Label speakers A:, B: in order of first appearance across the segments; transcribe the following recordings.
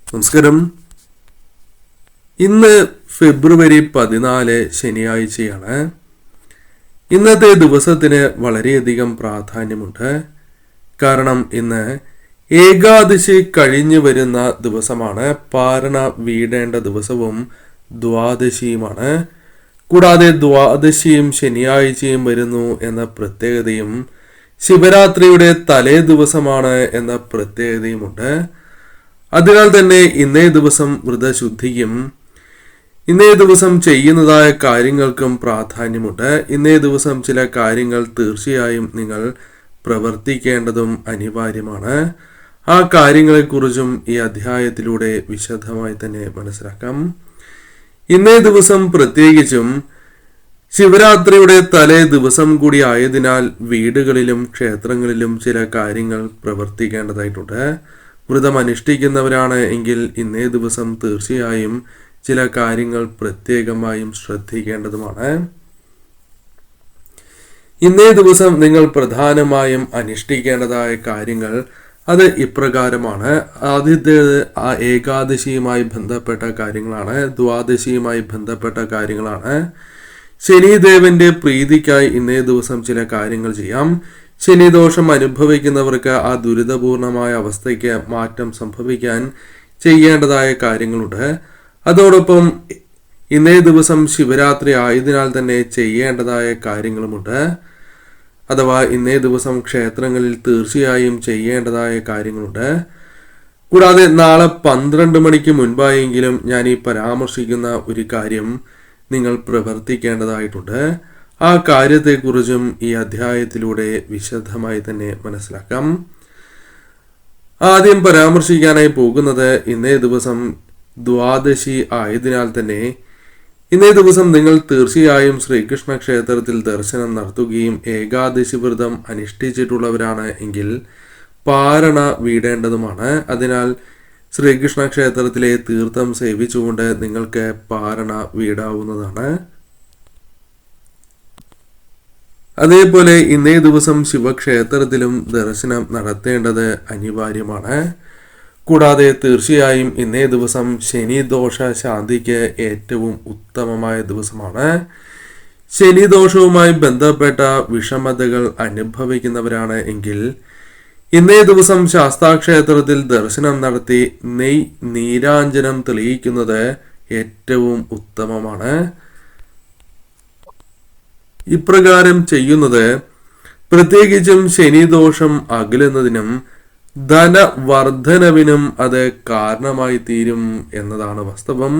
A: നമസ്കാരം. ഇന്ന് ഫെബ്രുവരി 14 ശനിയാഴ്ചയാണ്. ഇന്നത്തെ ദിവസത്തിന് വളരെയധികം പ്രാധാന്യമുണ്ട്. കാരണം ഇന്ന് ഏകാദശി കഴിഞ്ഞു വരുന്ന ദിവസമാണ്. പാരണ വീടേണ്ട ദിവസവും ദ്വാദശിയുമാണ്. കൂടാതെ ദ്വാദശിയും ശനിയാഴ്ചയും വരുന്നു എന്ന പ്രത്യേകതയും ശിവരാത്രിയുടെ തലേ ദിവസമാണ് എന്ന പ്രത്യേകതയുമുണ്ട്. അതിനാൽ തന്നെ ഇന്നേ ദിവസം വ്രതശുദ്ധിയും ഇന്നേ ദിവസം ചെയ്യുന്നതായ കാര്യങ്ങൾക്കും പ്രാധാന്യമുണ്ട്. ഇന്നേ ദിവസം ചില കാര്യങ്ങൾ തീർച്ചയായും നിങ്ങൾ പ്രവർത്തിക്കേണ്ടതും അനിവാര്യമാണ്. ആ കാര്യങ്ങളെക്കുറിച്ചും ഈ അധ്യായത്തിലൂടെ വിശദമായി തന്നെ മനസ്സിലാക്കാം. ഇന്നേ ദിവസം പ്രത്യേകിച്ചും ശിവരാത്രിയുടെ തലേ ദിവസം കൂടി ആയതിനാൽ വീടുകളിലും ക്ഷേത്രങ്ങളിലും ചില കാര്യങ്ങൾ പ്രവർത്തിക്കേണ്ടതായിട്ടുണ്ട്. വ്രതം അനുഷ്ഠിക്കുന്നവരാണ് എങ്കിൽ ഇന്നേ ദിവസം തീർച്ചയായും ചില കാര്യങ്ങൾ പ്രത്യേകമായും ശ്രദ്ധിക്കേണ്ടതുമാണ്. ഇന്നേ ദിവസം നിങ്ങൾ പ്രധാനമായും അനുഷ്ഠിക്കേണ്ടതായ കാര്യങ്ങൾ അത് ഇപ്രകാരമാണ്. ആദ്യത്തേത് ഏകാദശിയുമായി ബന്ധപ്പെട്ട കാര്യങ്ങളാണ്. ദ്വാദശിയുമായി ബന്ധപ്പെട്ട കാര്യങ്ങളാണ്. ശനിദേവന്റെ പ്രീതിക്കായി ഇന്നേ ദിവസം ചില കാര്യങ്ങൾ ചെയ്യാം. ശനിദോഷം അനുഭവിക്കുന്നവർക്ക് ആ ദുരിതപൂർണമായ അവസ്ഥയ്ക്ക് മാറ്റം സംഭവിക്കാൻ ചെയ്യേണ്ടതായ കാര്യങ്ങളുണ്ട്. അതോടൊപ്പം ഇന്നേ ദിവസം ശിവരാത്രി ആയതിനാൽ തന്നെ ചെയ്യേണ്ടതായ കാര്യങ്ങളുമുണ്ട്. അഥവാ ഇന്നേ ദിവസം ക്ഷേത്രങ്ങളിൽ തീർച്ചയായും ചെയ്യേണ്ടതായ കാര്യങ്ങളുണ്ട്. കൂടാതെ നാളെ 12 മണിക്ക് മുൻപായെങ്കിലും ഞാൻ ഈ പരാമർശിക്കുന്ന ഒരു കാര്യം നിങ്ങൾ പ്രവർത്തിക്കേണ്ടതായിട്ടുണ്ട്. ആ കാര്യത്തെക്കുറിച്ചും ഈ അധ്യായത്തിലൂടെ വിശദമായി തന്നെ മനസ്സിലാക്കാം. ആദ്യം പരാമർശിക്കാനായി പോകുന്നത് ഇന്നേ ദിവസം ദ്വാദശി ആയതിനാൽ തന്നെ ഇന്നേ ദിവസം നിങ്ങൾ തീർച്ചയായും ശ്രീകൃഷ്ണ ക്ഷേത്രത്തിൽ ദർശനം നടത്തുകയും ഏകാദശി വ്രതം അനുഷ്ഠിച്ചിട്ടുള്ളവരാണ് എങ്കിൽ പാരണ വീടേണ്ടതുമാണ്. അതിനാൽ ശ്രീകൃഷ്ണ ക്ഷേത്രത്തിലെ തീർത്ഥം സേവിച്ചുകൊണ്ട് നിങ്ങൾക്ക് പാരണ വീടാവുന്നതാണ്. അതേപോലെ ഇന്നേ ദിവസം ശിവക്ഷേത്രത്തിലും ദർശനം നടത്തേണ്ടത് അനിവാര്യമാണ്. കൂടാതെ തീർച്ചയായും ഇന്നേ ദിവസം ശനിദോഷ ശാന്തിക്ക് ഏറ്റവും ഉത്തമമായ ദിവസമാണ്. ശനിദോഷവുമായി ബന്ധപ്പെട്ട വിഷമതകൾ അനുഭവിക്കുന്നവരാണ് എങ്കിൽ ഇന്നേ ദിവസം ശാസ്താക്ഷേത്രത്തിൽ ദർശനം നടത്തി നീരാഞ്ജനം തെളിയിക്കുന്നത് ഏറ്റവും ഉത്തമമാണ്. ഇപ്രകാരം ചെയ്യുന്നത് പ്രത്യേകിച്ചും ശനിദോഷം അകലുന്നതിനും ധനവർദ്ധനവിനും അത് കാരണമായി തീരും എന്നതാണ് വാസ്തവം.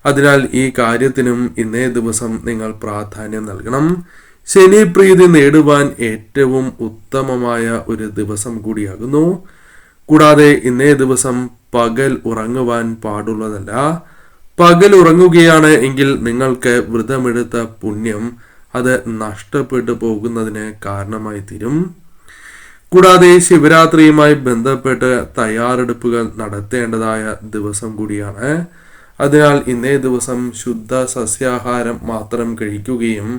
A: അതിനാൽ ഈ കാര്യത്തിനും ഇന്നേ ദിവസം നിങ്ങൾ പ്രാധാന്യം നൽകണം. ശനി പ്രീതി നേടുവാൻ ഏറ്റവും ഉത്തമമായ ഒരു ദിവസം കൂടിയാകുന്നു. കൂടാതെ ഇന്നേ ദിവസം പകൽ ഉറങ്ങുവാൻ പാടുള്ളതല്ല. പകൽ ഉറങ്ങുകയാണ് എങ്കിൽ നിങ്ങൾക്ക് വ്രതമെടുത്ത പുണ്യം അത് നഷ്ടപ്പെട്ടു പോകുന്നതിന് കാരണമായി തീരും. കൂടാതെ ശിവരാത്രിയുമായി ബന്ധപ്പെട്ട് തയ്യാറെടുപ്പുകൾ നടത്തേണ്ടതായ ദിവസം കൂടിയാണ്. അതിനാൽ ഇന്നേ ദിവസം ശുദ്ധ സസ്യാഹാരം മാത്രം കഴിക്കുകയും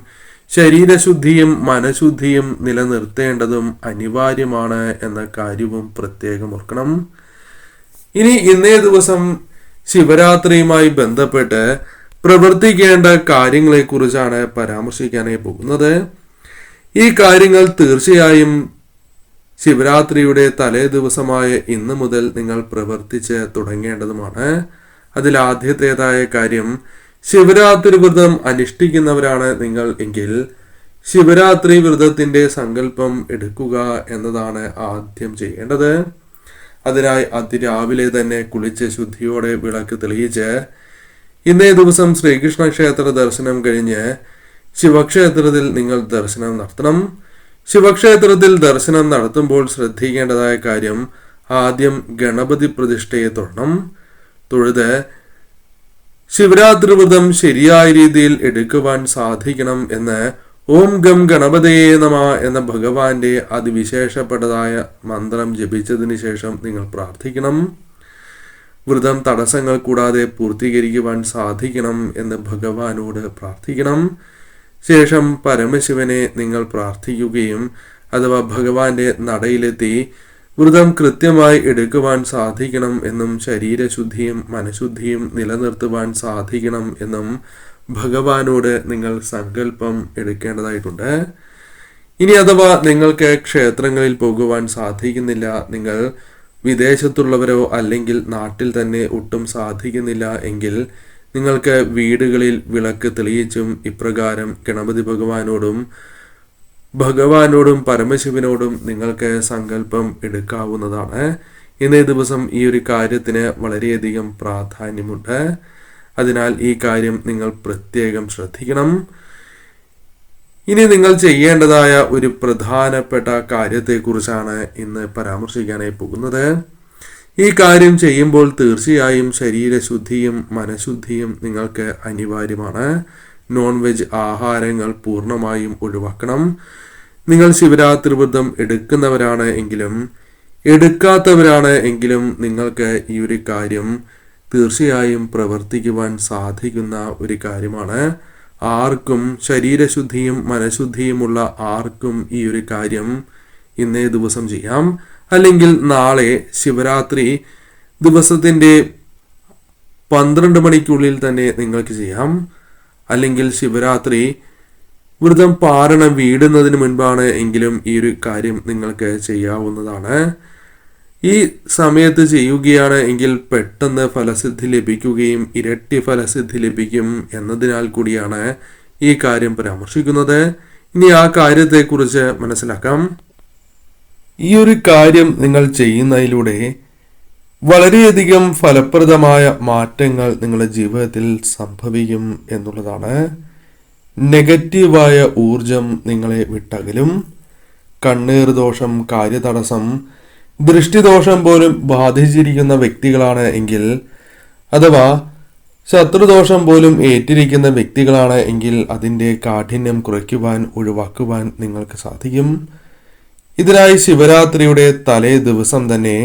A: ശരീരശുദ്ധിയും മനഃശുദ്ധിയും നിലനിർത്തേണ്ടതും അനിവാര്യമാണ് എന്ന കാര്യവും പ്രത്യേകം ഓർക്കണം. ഇനി ഇന്നേ ദിവസം ശിവരാത്രിയുമായി ബന്ധപ്പെട്ട് പ്രവർത്തിക്കേണ്ട കാര്യങ്ങളെക്കുറിച്ചാണ് പരാമർശിക്കാനായി പോകുന്നത്. ഈ കാര്യങ്ങൾ തീർച്ചയായും ശിവരാത്രിയുടെ തലേ ദിവസമായ ഇന്ന് മുതൽ നിങ്ങൾ പ്രവർത്തിച്ച് തുടങ്ങേണ്ടതുമാണ്. അതിൽ ആദ്യത്തേതായ കാര്യം, ശിവരാത്രി വ്രതം അനുഷ്ഠിക്കുന്നവരാണ് നിങ്ങൾ എങ്കിൽ ശിവരാത്രി വ്രതത്തിന്റെ സങ്കല്പം എടുക്കുക എന്നതാണ് ആദ്യം ചെയ്യേണ്ടത്. അതിനായി അതിരാവിലെ തന്നെ കുളിച്ച് ശുദ്ധിയോടെ വിളക്ക് തെളിയിച്ച് ഇന്നേ ദിവസം ശ്രീകൃഷ്ണ ക്ഷേത്ര ദർശനം കഴിഞ്ഞ് ശിവക്ഷേത്രത്തിൽ നിങ്ങൾ ദർശനം നടത്തണം. ശിവക്ഷേത്രത്തിൽ ദർശനം നടത്തുമ്പോൾ ശ്രദ്ധിക്കേണ്ടതായ കാര്യം, ആദ്യം ഗണപതി പ്രതിഷ്ഠയെ തൊഴണം. തൊഴുത് ശിവരാത്രി വ്രതം ശരിയായ രീതിയിൽ എടുക്കുവാൻ സാധിക്കണം എന്ന് ഓം ഗം ഗണപതയേ നമ എന്ന ഭഗവാന്റെ അതിവിശേഷപ്പെട്ടതായ മന്ത്രം ജപിച്ചതിന് ശേഷം നിങ്ങൾ പ്രാർത്ഥിക്കണം. വ്രതം തടസ്സങ്ങൾ കൂടാതെ പൂർത്തീകരിക്കുവാൻ സാധിക്കണം എന്ന് ഭഗവാനോട് പ്രാർത്ഥിക്കണം. ശേഷം പരമശിവനെ നിങ്ങൾ പ്രാർത്ഥിക്കുകയും അഥവാ ഭഗവാന്റെ നടയിലെത്തി വ്രതം കൃത്യമായി എടുക്കുവാൻ സാധിക്കണം എന്നും ശരീരശുദ്ധിയും മനഃശുദ്ധിയും നിലനിർത്തുവാൻ സാധിക്കണം എന്നും ഭഗവാനോട് നിങ്ങൾ സങ്കല്പം എടുക്കേണ്ടതായിട്ടുണ്ട്. ഇനി അഥവാ നിങ്ങൾക്ക് ക്ഷേത്രങ്ങളിൽ പോകുവാൻ സാധിക്കുന്നില്ല, നിങ്ങൾ വിദേശത്തുള്ളവരോ അല്ലെങ്കിൽ നാട്ടിൽ തന്നെ ഒട്ടും സാധിക്കുന്നില്ല എങ്കിൽ നിങ്ങൾക്ക് വീടുകളിൽ വിളക്ക് തെളിയിച്ചും ഇപ്രകാരം ഗണപതി ഭഗവാനോടും പരമശിവനോടും നിങ്ങൾക്ക് സങ്കല്പം എടുക്കാവുന്നതാണ്. ഇന്നേ ദിവസം ഈ ഒരു കാര്യത്തിന് വളരെയധികം പ്രാധാന്യമുണ്ട്. അതിനാൽ ഈ കാര്യം നിങ്ങൾ പ്രത്യേകം ശ്രദ്ധിക്കണം. ഇനി നിങ്ങൾ ചെയ്യേണ്ടതായ ഒരു പ്രധാനപ്പെട്ട കാര്യത്തെക്കുറിച്ചാണ് ഇന്ന് പരാമർശിക്കാനായി പോകുന്നത്. ഈ കാര്യം ചെയ്യുമ്പോൾ തീർച്ചയായും ശരീരശുദ്ധിയും മനഃശുദ്ധിയും നിങ്ങൾക്ക് അനിവാര്യമാണ്. നോൺ വെജ് ആഹാരങ്ങൾ പൂർണ്ണമായും ഒഴിവാക്കണം. നിങ്ങൾ ശിവരാത്രി വ്രതം എടുക്കുന്നവരാണ് എങ്കിലും എടുക്കാത്തവരാണ് എങ്കിലും നിങ്ങൾക്ക് ഈ ഒരു കാര്യം തീർച്ചയായും പ്രവർത്തിക്കുവാൻ സാധിക്കുന്ന ഒരു കാര്യമാണ്. ആർക്കും ശരീരശുദ്ധിയും മനഃശുദ്ധിയുമുള്ള ആർക്കും ഈ ഒരു കാര്യം ഇന്നേ ദിവസം ചെയ്യാം. അല്ലെങ്കിൽ നാളെ ശിവരാത്രി ദിവസത്തിൻ്റെ 12 മണിക്കുള്ളിൽ തന്നെ നിങ്ങൾക്ക് ചെയ്യാം. അല്ലെങ്കിൽ ശിവരാത്രി വ്രതം പാരണം വീടുന്നതിന് മുൻപാണ് എങ്കിലും ഈ ഒരു കാര്യം നിങ്ങൾക്ക് ചെയ്യാവുന്നതാണ്. ഈ സമയത്ത് ചെയ്യുകയാണ് എങ്കിൽ പെട്ടെന്ന് ഫലസിദ്ധി ലഭിക്കുകയും ഇരട്ടി ഫലസിദ്ധി ലഭിക്കും എന്നതിനാൽ കൂടിയാണ് ഈ കാര്യം പരാമർശിക്കുന്നത്. ഇനി ആ കാര്യത്തെക്കുറിച്ച് മനസ്സിലാക്കാം. ഈ ഒരു കാര്യം നിങ്ങൾ ചെയ്യുന്നതിലൂടെ വളരെയധികം ഫലപ്രദമായ മാറ്റങ്ങൾ നിങ്ങളുടെ ജീവിതത്തിൽ സംഭവിക്കും എന്നുള്ളതാണ്. നെഗറ്റീവായ ഊർജം നിങ്ങളെ വിട്ടകലും. കണ്ണീർ ദോഷം, കാര്യതടസ്സം, ദൃഷ്ടിദോഷം പോലും ബാധിച്ചിരിക്കുന്ന വ്യക്തികളാണ് എങ്കിൽ അഥവാ ശത്രുദോഷം പോലും ഏറ്റിരിക്കുന്ന വ്യക്തികളാണ് എങ്കിൽ അതിൻ്റെ കാഠിന്യം കുറയ്ക്കുവാൻ, ഒഴിവാക്കുവാൻ നിങ്ങൾക്ക് സാധിക്കും. ഇതിനായി ശിവരാത്രിയുടെ തലേ ദിവസം തന്നെ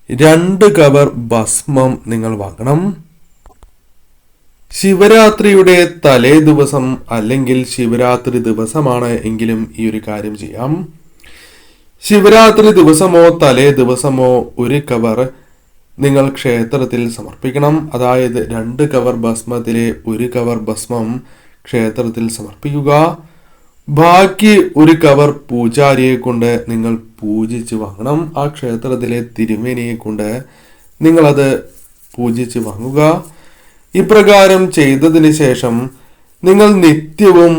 A: 2 കവർ ഭസ്മം നിങ്ങൾ വാങ്ങണം. ശിവരാത്രിയുടെ തലേ ദിവസം അല്ലെങ്കിൽ ശിവരാത്രി ദിവസമാണ് എങ്കിലും ഈ ഒരു കാര്യം ചെയ്യാം. ശിവരാത്രി ദിവസമോ തലേ ദിവസമോ 1 കവർ നിങ്ങൾ ക്ഷേത്രത്തിൽ സമർപ്പിക്കണം. അതായത് 2 കവർ ഭസ്മത്തിലെ 1 കവർ ഭസ്മം ക്ഷേത്രത്തിൽ സമർപ്പിക്കുക. ബാക്കി 1 കവർ പൂജാരിയെ കൊണ്ട് നിങ്ങൾ പൂജിച്ച് വാങ്ങണം. ആ ക്ഷേത്രത്തിലെ തിരുമേനിയെ കൊണ്ട് നിങ്ങളത് പൂജിച്ച് വാങ്ങുക. ഇപ്രകാരം ചെയ്തതിന് ശേഷം നിങ്ങൾ നിത്യവും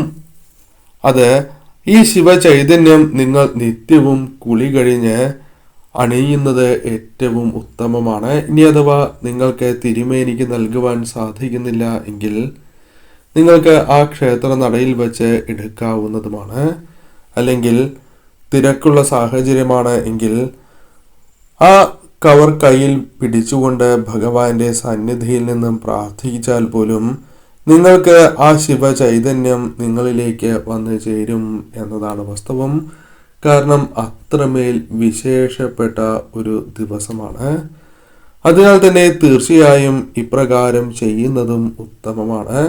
A: ഈ ശിവചൈതന്യം നിങ്ങൾ നിത്യവും കുളി കഴിഞ്ഞ് അണിയുന്നത് ഏറ്റവും ഉത്തമമാണ്. ഇനി അഥവാ നിങ്ങൾക്ക് തിരുമേനിക്ക് നൽകുവാൻ സാധിക്കുന്നില്ല എങ്കിൽ നിങ്ങൾക്ക് ആ ക്ഷേത്ര നടയിൽ വെച്ച് എടുക്കാവുന്നതുമാണ്. അല്ലെങ്കിൽ തിരക്കുള്ള സാഹചര്യമാണ് എങ്കിൽ ആ കവർ കയ്യിൽ പിടിച്ചുകൊണ്ട് ഭഗവാന്റെ സന്നിധിയിൽ നിന്നും പ്രാർത്ഥിച്ചാൽ പോലും നിങ്ങൾക്ക് ആ ശിവചൈതന്യം നിങ്ങളിലേക്ക് വന്നു ചേരും എന്നതാണ് വാസ്തവം. കാരണം അത്രമേൽ വിശേഷപ്പെട്ട ഒരു ദിവസമാണ്. അതിനാൽ തന്നെ തീർച്ചയായും ഇപ്രകാരം ചെയ്യുന്നതും ഉത്തമമാണ്.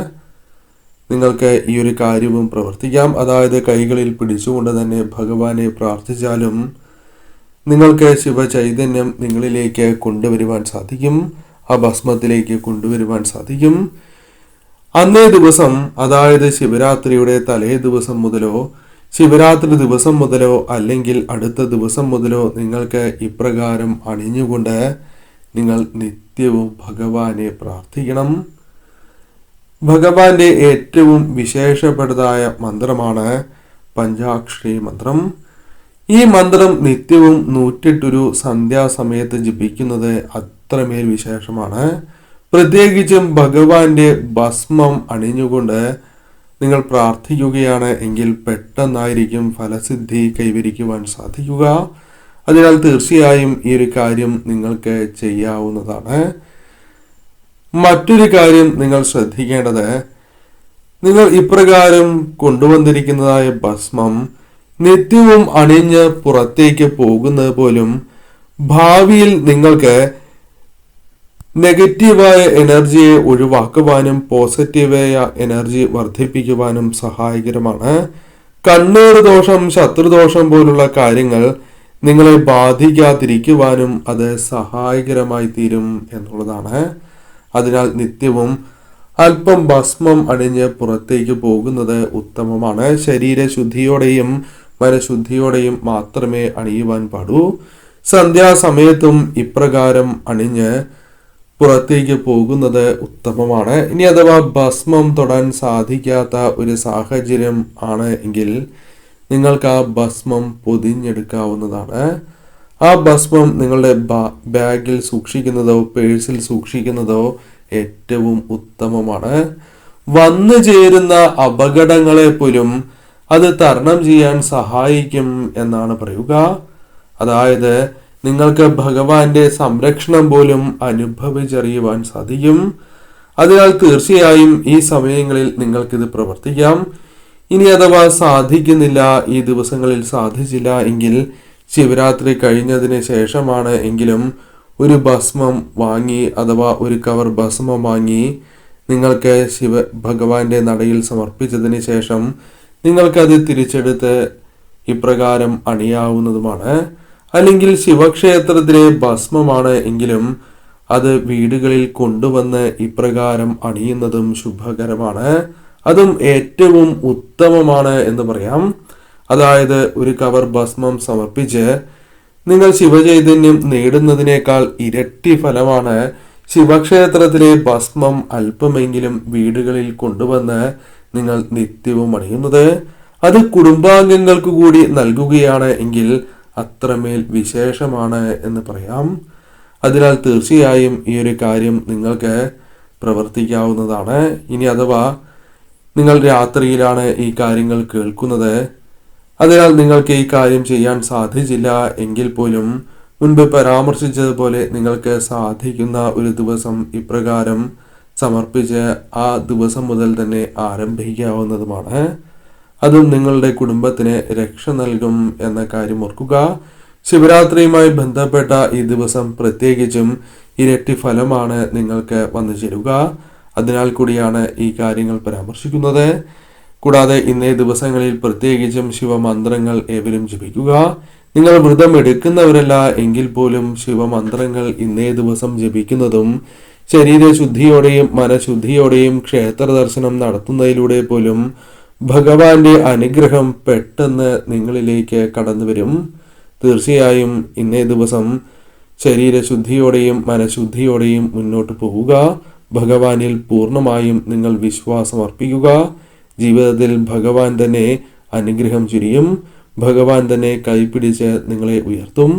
A: നിങ്ങൾക്ക് ഈ ഒരു കാര്യവും പ്രവർത്തിക്കാം. അതായത് കൈകളിൽ പിടിച്ചുകൊണ്ട് തന്നെ ഭഗവാനെ പ്രാർത്ഥിച്ചാലും നിങ്ങൾക്ക് ശിവചൈതന്യം നിങ്ങളിലേക്ക് കൊണ്ടുവരുവാൻ സാധിക്കും. ആ ഭസ്മത്തിലേക്ക് കൊണ്ടുവരുവാൻ സാധിക്കും. അന്നേ ദിവസം, അതായത് ശിവരാത്രിയുടെ തലേ ദിവസം മുതലോ ശിവരാത്രി ദിവസം മുതലോ അല്ലെങ്കിൽ അടുത്ത ദിവസം മുതലോ നിങ്ങൾക്ക് ഇപ്രകാരം അണിഞ്ഞുകൊണ്ട് നിങ്ങൾ നിത്യവും ഭഗവാനെ പ്രാർത്ഥിക്കണം. ഭഗവാന്റെ ഏറ്റവും വിശേഷപ്പെട്ടതായ മന്ത്രമാണ് പഞ്ചാക്ഷരി മന്ത്രം. ഈ മന്ത്രം നിത്യവും 108 സന്ധ്യാസമയത്ത് ജപിക്കുന്നത് അത്രമേൽ വിശേഷമാണ്. പ്രത്യേകിച്ചും ഭഗവാന്റെ ഭസ്മം അണിഞ്ഞുകൊണ്ട് നിങ്ങൾ പ്രാർത്ഥിക്കുകയാണ് എങ്കിൽ പെട്ടെന്നായിരിക്കും ഫലസിദ്ധി കൈവരിക്കുവാൻ സാധിക്കുക. അതിനാൽ തീർച്ചയായും ഈ ഒരു കാര്യം നിങ്ങൾക്ക് ചെയ്യാവുന്നതാണ്. മറ്റൊരു കാര്യം നിങ്ങൾ ശ്രദ്ധിക്കേണ്ടത്, നിങ്ങൾ ഇപ്രകാരം കൊണ്ടുവന്നിരിക്കുന്നതായ ഭസ്മം നിത്യവും അണിഞ്ഞ് പുറത്തേക്ക് പോകുന്നത് പോലും ഭാവിയിൽ നിങ്ങൾക്ക് നെഗറ്റീവായ എനർജിയെ ഒഴിവാക്കുവാനും പോസിറ്റീവായ എനർജി വർദ്ധിപ്പിക്കുവാനും സഹായകരമാണ്. കണ്ണീർ ദോഷം, ശത്രുദോഷം പോലുള്ള കാര്യങ്ങൾ നിങ്ങളെ ബാധിക്കാതിരിക്കുവാനും അത് സഹായകരമായി തീരും എന്നുള്ളതാണ്. അതിനാൽ നിത്യവും അല്പം ഭസ്മം അണിഞ്ഞ് പുറത്തേക്ക് പോകുന്നത് ഉത്തമമാണ്. ശരീരശുദ്ധിയോടെയും മനഃശുദ്ധിയോടെയും മാത്രമേ അണിയുവാൻ പാടൂ. സന്ധ്യാസമയത്തും ഇപ്രകാരം അണിഞ്ഞ് പുറത്തേക്ക് പോകുന്നത് ഉത്തമമാണ്. ഇനി അഥവാ ഭസ്മം തൊടാൻ സാധിക്കാത്ത ഒരു സാഹചര്യം ആണ് എങ്കിൽ നിങ്ങൾക്ക് ആ ഭസ്മം പൊതിഞ്ഞെടുക്കാവുന്നതാണ്. ആ ഭസ്മം നിങ്ങളുടെ ബാഗിൽ സൂക്ഷിക്കുന്നതോ പേഴ്സിൽ സൂക്ഷിക്കുന്നതോ ഏറ്റവും ഉത്തമമാണ്. വന്നു ചേരുന്ന അപകടങ്ങളെ പോലും അത് തരണം ചെയ്യാൻ സഹായിക്കും എന്നാണ് പറയുക. അതായത് നിങ്ങൾക്ക് ഭഗവാന്റെ സംരക്ഷണം പോലും അനുഭവിച്ചറിയുവാൻ സാധിക്കും. അതിനാൽ തീർച്ചയായും ഈ സമയങ്ങളിൽ നിങ്ങൾക്കിത് പ്രവർത്തിക്കാം. ഇനി അഥവാ സാധിക്കുന്നില്ല, ഈ ദിവസങ്ങളിൽ സാധിച്ചില്ല എങ്കിൽ ശിവരാത്രി കഴിഞ്ഞതിന് ശേഷമാണ് എങ്കിലും ഒരു ഭസ്മം വാങ്ങി അഥവാ ഒരു കവർ ഭസ്മം വാങ്ങി നിങ്ങൾക്ക് ഭഗവാന്റെ നടയിൽ സമർപ്പിച്ചതിന് ശേഷം നിങ്ങൾക്കത് തിരിച്ചെടുത്ത് ഇപ്രകാരം അണിയാവുന്നതുമാണ്. അല്ലെങ്കിൽ ശിവക്ഷേത്രത്തിലെ ഭസ്മമാണ് എങ്കിലും അത് വീടുകളിൽ കൊണ്ടുവന്ന് ഇപ്രകാരം അണിയുന്നതും ശുഭകരമാണ്. അതും ഏറ്റവും ഉത്തമമാണ് എന്ന് പറയാം. അതായത് ഒരു കവർ ഭസ്മം സമർപ്പിച്ച് നിങ്ങൾ ശിവചൈതന്യം നേടുന്നതിനേക്കാൾ ഇരട്ടി ഫലമാണ് ശിവക്ഷേത്രത്തിലെ ഭസ്മം അല്പമെങ്കിലും വീടുകളിൽ കൊണ്ടുവന്ന് നിങ്ങൾ നിത്യവും അണിയുന്നത്. അത് കുടുംബാംഗങ്ങൾക്ക് കൂടി നൽകുകയാണ് എങ്കിൽ അത്രമേൽ വിശേഷമാണ് എന്ന് പറയാം. അതിനാൽ തീർച്ചയായും ഈ ഒരു കാര്യം നിങ്ങൾക്ക് പ്രവർത്തിക്കാവുന്നതാണ്. ഇനി അഥവാ നിങ്ങൾ രാത്രിയിലാണ് ഈ കാര്യങ്ങൾ കേൾക്കുന്നത്, അതിനാൽ നിങ്ങൾക്ക് ഈ കാര്യം ചെയ്യാൻ സാധിച്ചില്ല എങ്കിൽ പോലും മുൻപ് പരാമർശിച്ചതുപോലെ നിങ്ങൾക്ക് സാധിക്കുന്ന ഒരു ദിവസം ഇപ്രകാരം സമർപ്പിച്ച് ആ ദിവസം മുതൽ തന്നെ ആരംഭിക്കാവുന്നതുമാണ്. അതും നിങ്ങളുടെ കുടുംബത്തിന് രക്ഷ നൽകും എന്ന കാര്യം ഓർക്കുക. ശിവരാത്രിയുമായി ബന്ധപ്പെട്ട ഈ ദിവസം പ്രത്യേകിച്ചും ഇരട്ടി ഫലമാണ് നിങ്ങൾക്ക് വന്നു ചേരുക. അതിനാൽ കൂടിയാണ് ഈ കാര്യങ്ങൾ പരാമർശിക്കുന്നത്. കൂടാതെ ഇന്നേ ദിവസങ്ങളിൽ പ്രത്യേകിച്ചും ശിവമന്ത്രങ്ങൾ ഏവരും ജപിക്കുക. നിങ്ങൾ വ്രതം എടുക്കുന്നവരല്ല എങ്കിൽ പോലും ശിവമന്ത്രങ്ങൾ ഇന്നേ ദിവസം ജപിക്കുന്നതും ശരീരശുദ്ധിയോടെയും മനഃശുദ്ധിയോടെയും ക്ഷേത്ര ദർശനം നടത്തുന്നതിലൂടെ പോലും ഭഗവാന്റെ അനുഗ്രഹം പെട്ടെന്ന് നിങ്ങളിലേക്ക് കടന്നു വരും. തീർച്ചയായും ഇന്നേ ദിവസം ശരീരശുദ്ധിയോടെയും മനഃശുദ്ധിയോടെയും മുന്നോട്ട് പോവുക. ഭഗവാനിൽ പൂർണ്ണമായും നിങ്ങൾ വിശ്വാസം അർപ്പിക്കുക. ജീവിതത്തിൽ ഭഗവാൻ തന്നെ അനുഗ്രഹം ചൊരിയും. ഭഗവാൻ തന്നെ കൈപിടിച്ച് നിങ്ങളെ ഉയർത്തും.